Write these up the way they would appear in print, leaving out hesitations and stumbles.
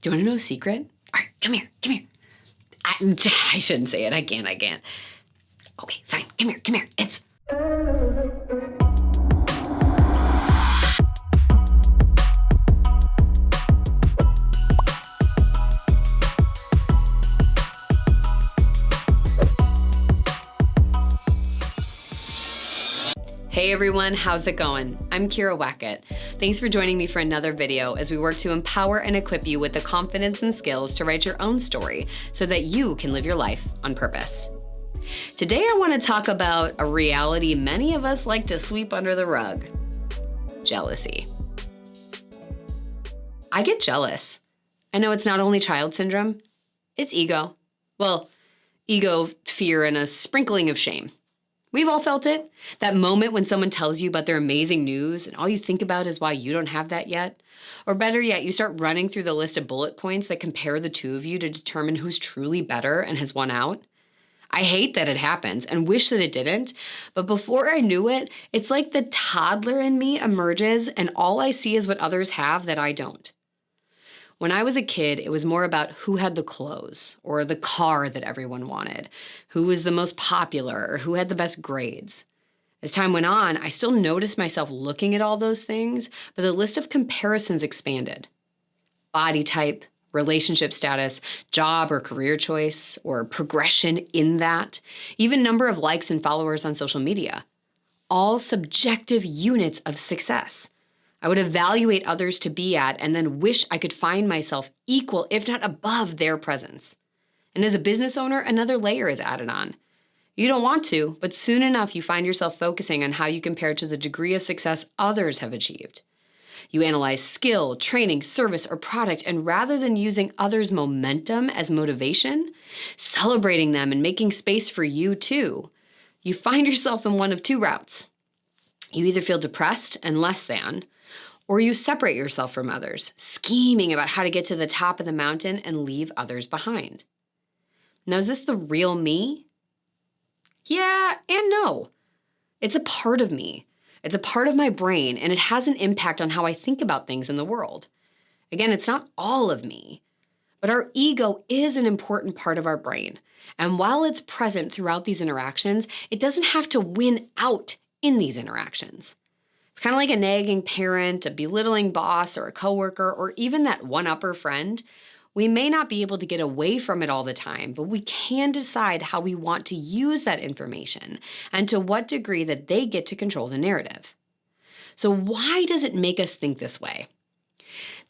Do you want to know a secret? All right, come here, come here. I shouldn't say it. I can't. Okay, fine. Come here. It's... Hey everyone, how's it going? I'm Wackett. Thanks for joining me for another video as we work to empower and equip you with the confidence and skills to write your own story so that you can live your life on purpose. Today I want to talk about a reality many of us like to sweep under the rug: jealousy. I get jealous. I know it's not only child syndrome, it's ego. Well, ego, fear, and a sprinkling of shame. We've all felt it. That moment when someone tells you about their amazing news and all you think about is why you don't have that yet. Or better yet, you start running through the list of bullet points that compare the two of you to determine who's truly better and has won out. I hate that it happens and wish that it didn't, but before I knew it, it's like the toddler in me emerges and all I see is what others have that I don't. When I was a kid, it was more about who had the clothes or the car that everyone wanted, who was the most popular, or who had the best grades. As time went on, I still noticed myself looking at all those things, but the list of comparisons expanded. Body type, relationship status, job or career choice, or progression in that, even number of likes and followers on social media. All subjective units of success. I would evaluate others to be at and then wish I could find myself equal, if not above, their presence. And as a business owner, another layer is added on. You don't want to, but soon enough you find yourself focusing on how you compare to the degree of success others have achieved. You analyze skill, training, service, or product, and rather than using others' momentum as motivation, celebrating them and making space for you too, you find yourself in one of two routes. You either feel depressed and less than, or you separate yourself from others, scheming about how to get to the top of the mountain and leave others behind. Now, is this the real me? Yeah and no. It's a part of me. It's a part of my brain, and it has an impact on how I think about things in the world. Again, it's not all of me, but our ego is an important part of our brain. And while it's present throughout these interactions, it doesn't have to win out in these interactions. It's kind of like a nagging parent, a belittling boss, or a coworker, or even that one-upper friend. We may not be able to get away from it all the time, but we can decide how we want to use that information and to what degree that they get to control the narrative. So why does it make us think this way?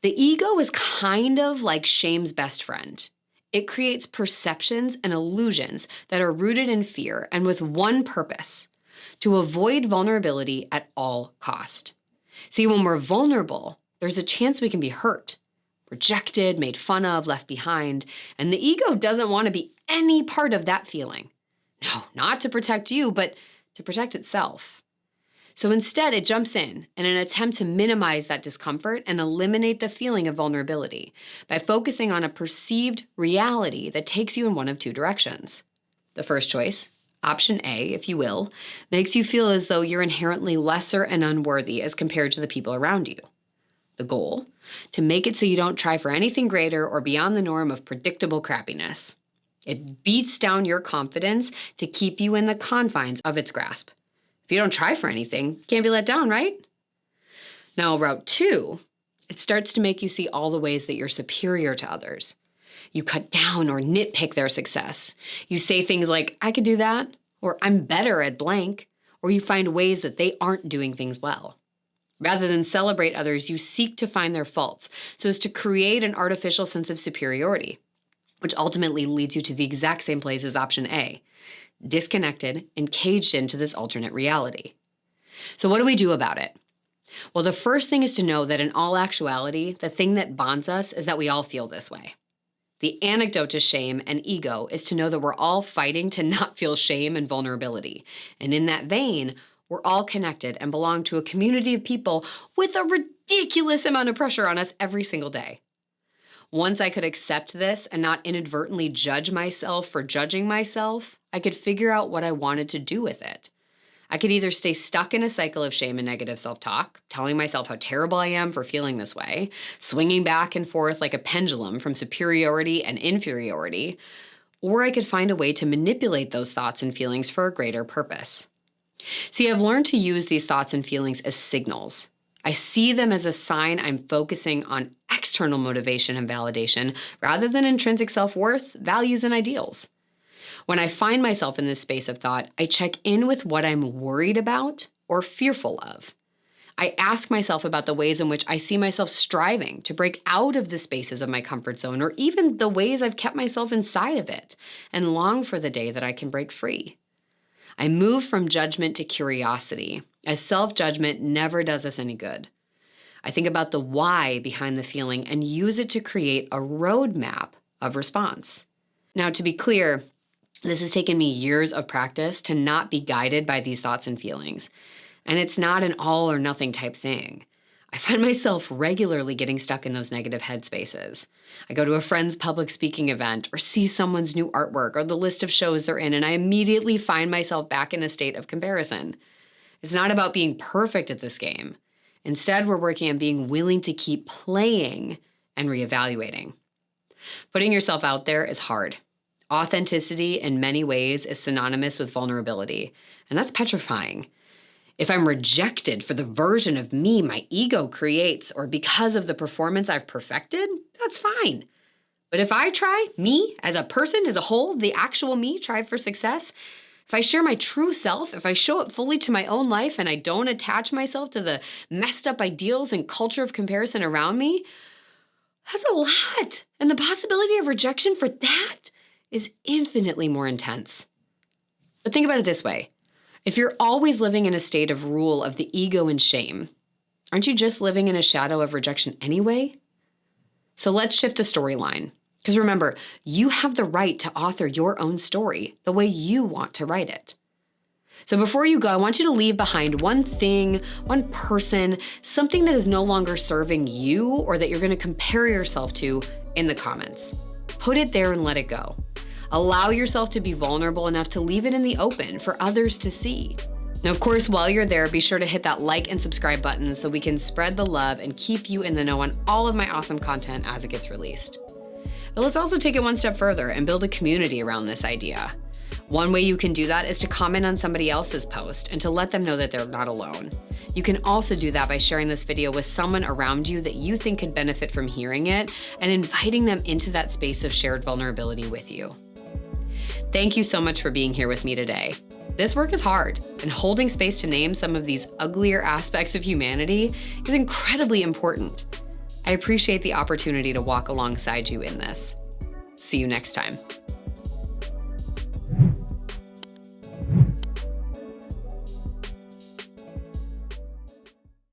The ego is kind of like shame's best friend. It creates perceptions and illusions that are rooted in fear and with one purpose: to avoid vulnerability at all cost. See, when we're vulnerable, there's a chance we can be hurt, rejected, made fun of, left behind, and the ego doesn't want to be any part of that feeling. No, not to protect you, but to protect itself. So instead, it jumps in an attempt to minimize that discomfort and eliminate the feeling of vulnerability by focusing on a perceived reality that takes you in one of two directions. The first choice, Option A, if you will, makes you feel as though you're inherently lesser and unworthy as compared to the people around you. The goal, to make it so you don't try for anything greater or beyond the norm of predictable crappiness. It beats down your confidence to keep you in the confines of its grasp. If you don't try for anything, you can't be let down, right? Now, route 2, it starts to make you see all the ways that you're superior to others. You cut down or nitpick their success. You say things like, I could do that, or I'm better at blank, or you find ways that they aren't doing things well. Rather than celebrate others, you seek to find their faults so as to create an artificial sense of superiority, which ultimately leads you to the exact same place as option A, disconnected and caged into this alternate reality. So what do we do about it? Well, the first thing is to know that in all actuality, the thing that bonds us is that we all feel this way. The antidote to shame and ego is to know that we're all fighting to not feel shame and vulnerability. And in that vein, we're all connected and belong to a community of people with a ridiculous amount of pressure on us every single day. Once I could accept this and not inadvertently judge myself for judging myself, I could figure out what I wanted to do with it. I could either stay stuck in a cycle of shame and negative self-talk, telling myself how terrible I am for feeling this way, swinging back and forth like a pendulum from superiority and inferiority, or I could find a way to manipulate those thoughts and feelings for a greater purpose. See, I've learned to use these thoughts and feelings as signals. I see them as a sign I'm focusing on external motivation and validation rather than intrinsic self-worth, values, and ideals. When I find myself in this space of thought, I check in with what I'm worried about or fearful of. I ask myself about the ways in which I see myself striving to break out of the spaces of my comfort zone, or even the ways I've kept myself inside of it, and long for the day that I can break free. I move from judgment to curiosity, as self-judgment never does us any good. I think about the why behind the feeling and use it to create a roadmap of response. Now, to be clear, this has taken me years of practice to not be guided by these thoughts and feelings. And it's not an all or nothing type thing. I find myself regularly getting stuck in those negative headspaces. I go to a friend's public speaking event or see someone's new artwork or the list of shows they're in, and I immediately find myself back in a state of comparison. It's not about being perfect at this game. Instead, we're working on being willing to keep playing and reevaluating. Putting yourself out there is hard. Authenticity in many ways is synonymous with vulnerability, and that's petrifying. If I'm rejected for the version of me my ego creates or because of the performance I've perfected, that's fine. But if I try, me as a person, as a whole, the actual me, try for success, if I share my true self, if I show up fully to my own life and I don't attach myself to the messed up ideals and culture of comparison around me, that's a lot. And the possibility of rejection for that is infinitely more intense. But think about it this way. If you're always living in a state of rule of the ego and shame, aren't you just living in a shadow of rejection anyway? So let's shift the storyline. Because remember, you have the right to author your own story the way you want to write it. So before you go, I want you to leave behind one thing, one person, something that is no longer serving you or that you're going to compare yourself to in the comments. Put it there and let it go. Allow yourself to be vulnerable enough to leave it in the open for others to see. Now, of course, while you're there, be sure to hit that like and subscribe button so we can spread the love and keep you in the know on all of my awesome content as it gets released. But let's also take it one step further and build a community around this idea. One way you can do that is to comment on somebody else's post and to let them know that they're not alone. You can also do that by sharing this video with someone around you that you think could benefit from hearing it and inviting them into that space of shared vulnerability with you. Thank you so much for being here with me today. This work is hard, and holding space to name some of these uglier aspects of humanity is incredibly important. I appreciate the opportunity to walk alongside you in this. See you next time.